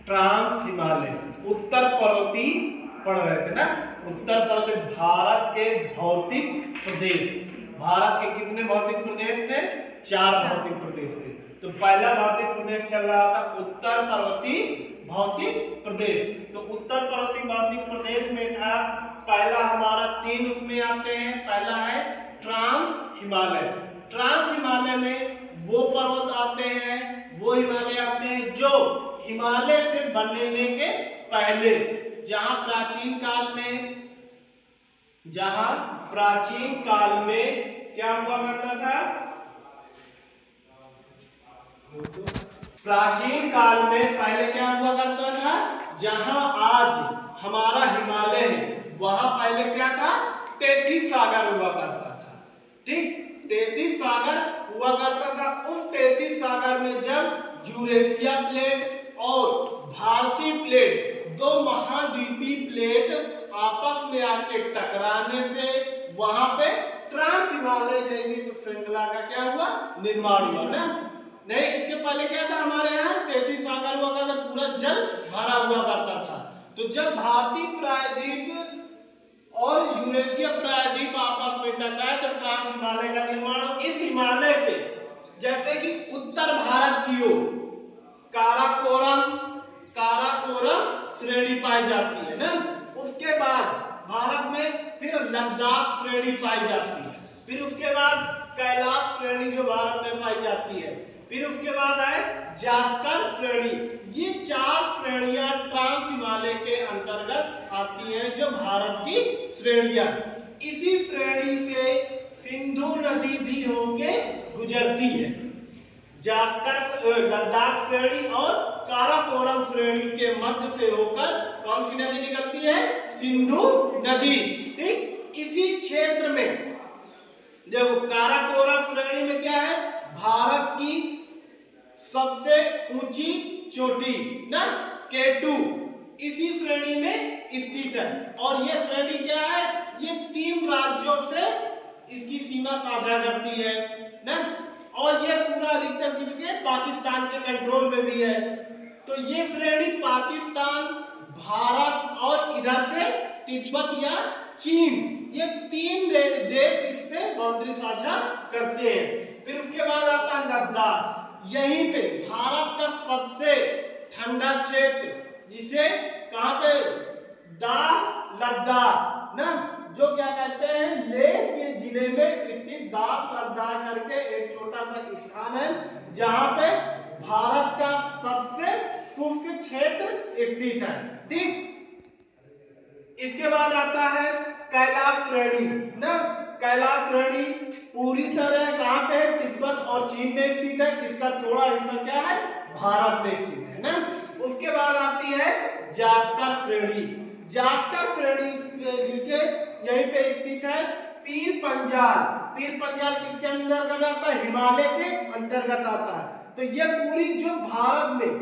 Trans Himalaya, उत्तर पर्वती पढ़ रहे थे ना, उत्तर पर्वतीय भारत के भौतिक प्रदेश। भारत के कितने भौतिक प्रदेश थे? 4 भौतिक प्रदेश थे। तो पहला भौतिक प्रदेश चल रहा था उत्तर पर्वतीय भौतिक प्रदेश। तो उत्तर पर्वतीय भौतिक प्रदेश में था पहला हमारा 3 उसमें आते हैं। पहला है ट्रांस हिमालय। ट्रांस हिमालय में वो पर्वत आते हैं, वो हिमालय आते हैं जो हिमालय से बनने के पहले, जहां प्राचीन काल में क्या हुआ करता था? प्राचीन काल में पहले क्या हुआ करता था? जहां आज हमारा हिमालय है वहां पहले क्या था? 33 सागर हुआ करता था। ठीक, 33 सागर हुआ करता था। उस 33 सागर में जब यूरेशिया प्लेट और भारतीय प्लेट, 2 महाद्वीपीय प्लेट आपस में आके टकराने से वहां पे ट्रांस हिमालय जैसी श्रृंखला का क्या हुआ? निर्माण हुआ ना। नहीं, इसके पहले क्या था? हमारे यहाँ 33 सागर हुआ करता था, पूरा जल भरा हुआ करता था। तो जब भारतीय प्रायद्वीप और यूरेशिया प्रायद्वीप आपस में टकराए तो ट्रांस हिमालय का निर्माण हो। इस हिमालय से जैसे कि उत्तर भारत की ओर काराकोरम श्रेणी पाई जाती है ना, उसके बाद भारत में फिर लद्दाख श्रेणी पाई जाती है, फिर उसके बाद कैलाश श्रेणी जो भारत में पाई जाती है, फिर उसके बाद है जास्कर श्रेणी। ये 4 श्रेणियां ट्रांस हिमालय के अंतर्गत आती हैं जो भारत की श्रेणियां। इसी श्रेणी से सिंधु नदी भी होके गुजरती है। लद्दाख श्रेणी और काराकोरम श्रेणी के मध्य से होकर कौन सी नदी निकलती है? सिंधु नदी। ठीक, इसी क्षेत्र में जब काराकोरम श्रेणी में क्या है? भारत की सबसे ऊंची चोटी ना, K2 इसी श्रेणी में स्थित है। और ये श्रेणी क्या है? ये 3 राज्यों से इसकी सीमा साझा करती है ना, और ये पूरा अधिकतर किसके? पाकिस्तान के कंट्रोल में भी है। तो ये श्रेणी पाकिस्तान, भारत और इधर से तिब्बत या चीन, ये 3 देश इस पे बाउंड्री साझा करते हैं। फिर उसके बाद आता है लद्दाख। यहीं पे भारत का सबसे ठंडा क्षेत्र, जिसे कहां पे? लद्दाख ना, जो क्या कहते हैं? लेह के जिले में स्थित दास लद्दाख करके एक छोटा सा स्थान है जहां पे भारत का सबसे शुष्क क्षेत्र स्थित है। ठीक, इसके बाद आता है कैलाश श्रेणी ना। कैलाश श्रेणी पूरी तरह कहां पे? तिब्बत और चीन में स्थित है। इसका थोड़ा हिस्सा क्या है? भारत में स्थित है ना। उसके बाद आती है जास्कर श्रेणी। जास्कर श्रेणी से नीचे यहीं पे स्थित है पीर पंजाल। पीर पंजाल किसके अंतर्गत आता है? हिमालय के अंतर्गत आता है। तो ये पूरी जो भारत में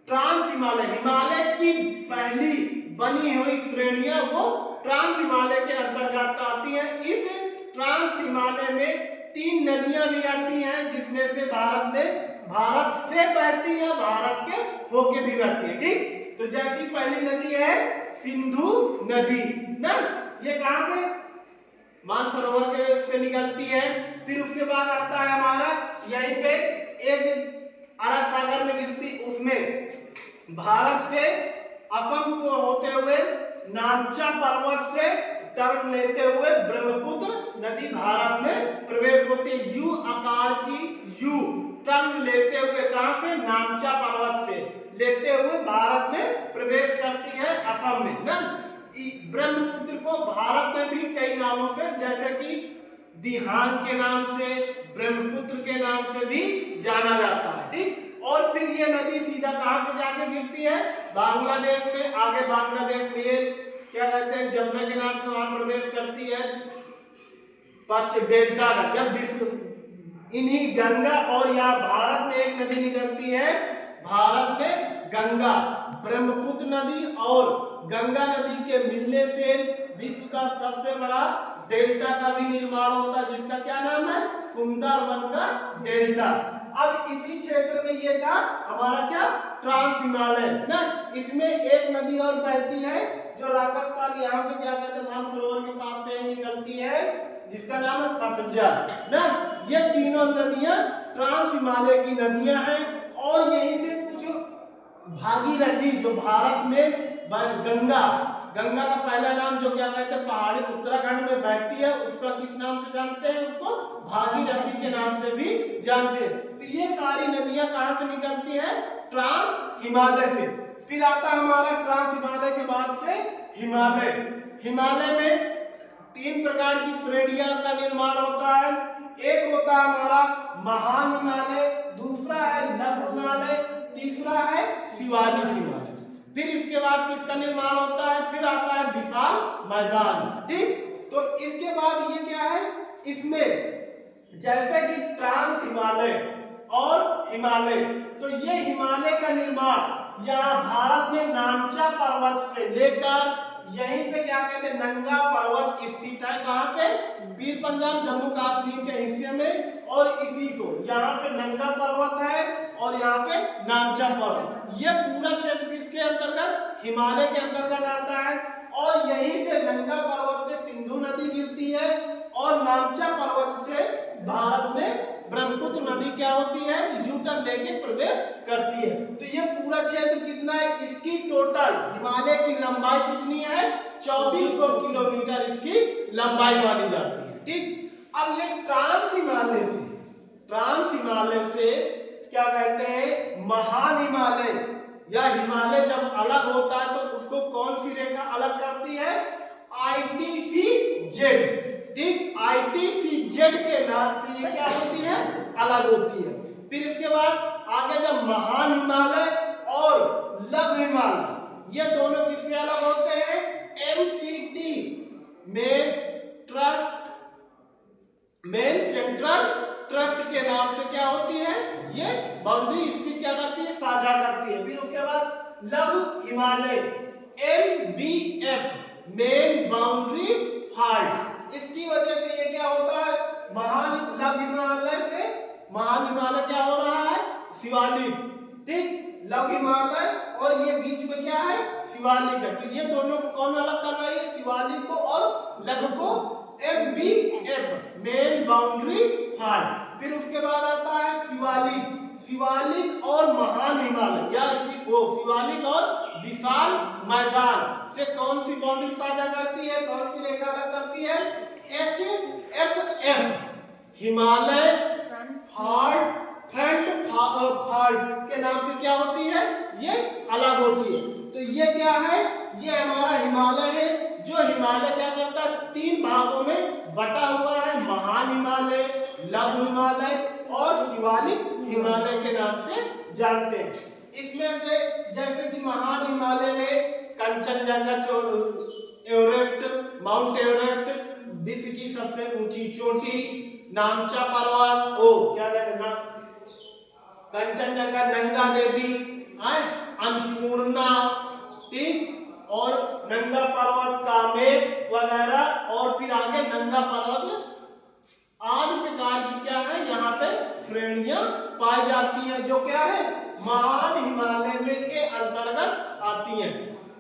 ट्रांस हिमालय की पहली बनी हुई श्रेणियां वो ट्रांस हिमालय के अंतर्गत आती हैं। इस ट्रांस हिमालय में 3 नदियां भी आती हैं, जिसमें से भारत से बहती है, भारत के होके भी बहती है। ठीक, तो जैसी पहली नदी है सिंधु नदी ना, ये कहां पे? मानसरोवर के से निकलती है। फिर उसके बाद आता है हमारा यहीं पे एक अरब सागर में गिरती, उसमें भारत से असम को होते हुए नामचा पर्वत से टर्न लेते हुए ब्रह्मपुत्र नदी भारत में प्रवेश होती है। यू आकार की यू टर्न लेते हुए कहां से? नामचा पर्वत से लेते हुए भारत में प्रवेश करती है असम में ना। ब्रह्मपुत्र को भारत में भी कई नामों से, जैसे कि दिहान के नाम से, ब्रह्मपुत्र के नाम से भी जाना जाता है। ठीक, और फिर ये नदी सीधा कहां पे जाके गिरती है? बांग्लादेश में। आगे बांग्लादेश में ये क्या कहते हैं? जमुना के नाम से वहां प्रवेश करती है फर्स्ट डेल्टा का। जब विश्व इन्हीं गंगा और यहाँ भारत में एक नदी निकलती है, भारत में गंगा, ब्रह्मपुत्र नदी और गंगा नदी के मिलने से विश्व का सबसे बड़ा डेल्टा का भी निर्माण होता है, जिसका क्या नाम है? सुंदरबन का डेल्टा। अब इसी क्षेत्र में ये था हमारा क्या ट्रांस हिमालय ना। इसमें एक नदी और बहती है जो राजस्थान यहाँ से क्या कहते हैं मानसरोवर के पास से निकलती है, जिसका नाम है सतलज ना। ये तीनों नदियां ट्रांस हिमालय की नदियां हैं और यहीं से कुछ भागीरथी जो भारत में गंगा, गंगा का पहला नाम जो क्या कहते हैं पहाड़ी उत्तराखंड में बहती है, उसका किस नाम से जानते हैं, उसको भागीरथी के नाम से भी जानते हैं। तो ये सारी नदियां कहां से निकलती है, ट्रांस हिमालय से। फिर आता हमारा ट्रांस हिमालय के बाद से हिमालय। हिमालय में तीन प्रकार की श्रेणियां का निर्माण होता है। एक होता है हमारा महान हिमालय, दूसरा है लघु हिमालय, तीसरा है शिवालिक हिमालय। फिर इसके बाद किसका निर्माण होता है, फिर आता है विशाल मैदान। ठीक, तो इसके बाद ये क्या है, इसमें जैसे कि ट्रांस हिमालय और हिमालय, तो ये हिमालय का निर्माण यहाँ भारत में नामचा पर्वत से लेकर यहीं पे क्या कहते हैं नंगा पर्वत स्थित है। कहाँ पे, पीर पंजाल जम्मू कश्मीर के हिस्से में, और इसी को यहाँ पे नंगा पर्वत है और यहाँ पे नामचा पर्वत। ये पूरा क्षेत्र किसके अंतर्गत, हिमालय के अंतर्गत आता है। और यहीं से नंगा पर्वत से सिंधु नदी गिरती है और नामचा पर्वत से भारत में ब्रह्मपुत्र नदी क्या होती है, यूटर्न लेके प्रवेश करती है। तो ये पूरा क्षेत्र कितना है, इसकी टोटल हिमालय की लंबाई कितनी है, 2400 किलोमीटर इसकी लंबाई मानी जाती है। ठीक, अब ये ट्रांस हिमालय से क्या कहते हैं महान हिमालय या हिमालय जब अलग होता है तो उसको कौन सी रेखा अलग करती है, ITCZ। ठीक, ITCZ के नाम से ये क्या होती है, अलग होती है। फिर इसके बाद आगे जब महान हिमालय और लघु हिमालय, ये दोनों किससे अलग होते हैं, MCT मेन सेंट्रल ट्रस्ट के नाम से क्या होती है, ये बाउंड्री इसकी क्या करती है, साझा करती है। फिर उसके बाद लघु Himalaya MBF main boundary hard, इसकी वजह से ये क्या होता है, महान लघु हिमालय से महान हिमालय क्या हो रहा है, शिवालिक। ठीक, लघु हिमालय और ये बीच में क्या है, शिवालिक है। तो ये दोनों को कौन अलग कर रहा है, शिवालिक को और लघु को MBF मेन बाउंड्री हार्ड। फिर उसके बाद आता है शिवालिक और महान हिमालय या इसी को शिवालिक और विशाल मैदान से कौन सी बाउंड्री साझा करती है, कौन सी रेखा अलग करती है, HFF हिमालय फ्रंट फॉल्ट के नाम से क्या होती है, ये अलग होती है। तो ये क्या है, ये हमारा हिमालय है जो हिमालय क्या करता है, तीन भागों में बटा हुआ है, महान हिमालय, लघु हिमालय और शिवालिक हिमालय के नाम से जानते हैं। इसमें से जैसे कि महान हिमालय में कंचनजंगा, एवरेस्ट, माउंट एवरेस्ट, विश्व की सबसे ऊंची चोटी, नामचा पर्वत, क्या कहते हैं ना, कंचनजंगा, नंगा देवी, अन्नपूर्णा, ठीक, और नंगा पर्वत, कामेट वगैरह, और फिर आगे नंगा पर्वत आदि प्रकार की क्या है यहाँ पे श्रेणियां पाई जाती हैं, जो क्या है महान हिमालय में के अंतर्गत आती हैं।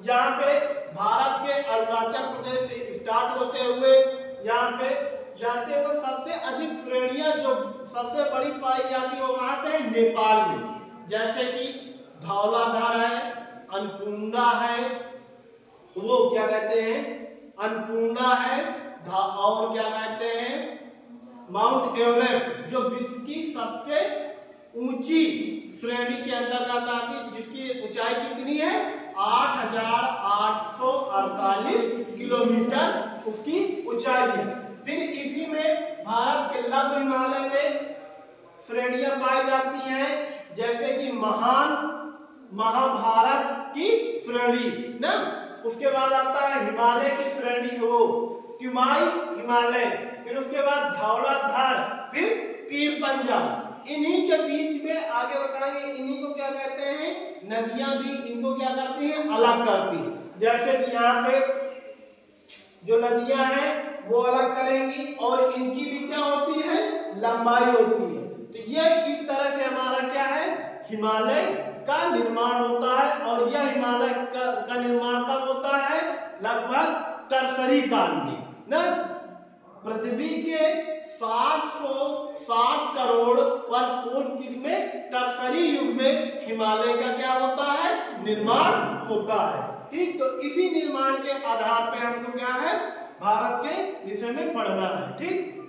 यहाँ पे भारत के अरुणाचल प्रदेश से स्टार्ट होते हुए यहाँ पे जाते हुए सबसे अधिक श्रेणियां जो सबसे बड़ी पाई जाती है वो कहाँ पे, नेपाल में। जैसे कि धौलाधार है, अन्नपूर्णा है, वो क्या कहते हैं अन्नपूर्णा है, और क्या कहते हैं माउंट एवरेस्ट जो विश्व की सबसे ऊंची श्रेणी के अंतर्गत आती है, जिसकी ऊंचाई कितनी है, 8,848 किलोमीटर उसकी ऊंचाई है। फिर इसी में भारत के लघु हिमालय में श्रेणियां पाई जाती हैं, जैसे कि महाभारत की श्रेणी ना, उसके बाद आता है हिमालय की श्रेणी हो क्युमाई हिमालय, फिर उसके बाद धौलाधार, फिर पीर पंजाल। इन्हीं के बीच में आगे बताएंगे, इन्हीं को क्या कहते हैं, नदियां भी इनको क्या करती हैं, अलग करती हैं। जैसे कि यहाँ पे जो नदियां हैं वो अलग करेंगी और इनकी भी क्या होती है, लंबाई होती है। तो ये इस तरह से हमारा क्या है, हिमालय का निर्माण होता है। और यह हिमालय का निर्माण कब होता है, लगभग टर्सरी काल में ना। पृथ्वी के 707 करोड़ वर्ष पूर्व किसमें, टर्सरी युग में हिमालय का क्या होता है, निर्माण होता है। ठीक, तो इसी निर्माण के आधार पे हमको क्या है, भारत के विषय में पढ़ना है। ठीक।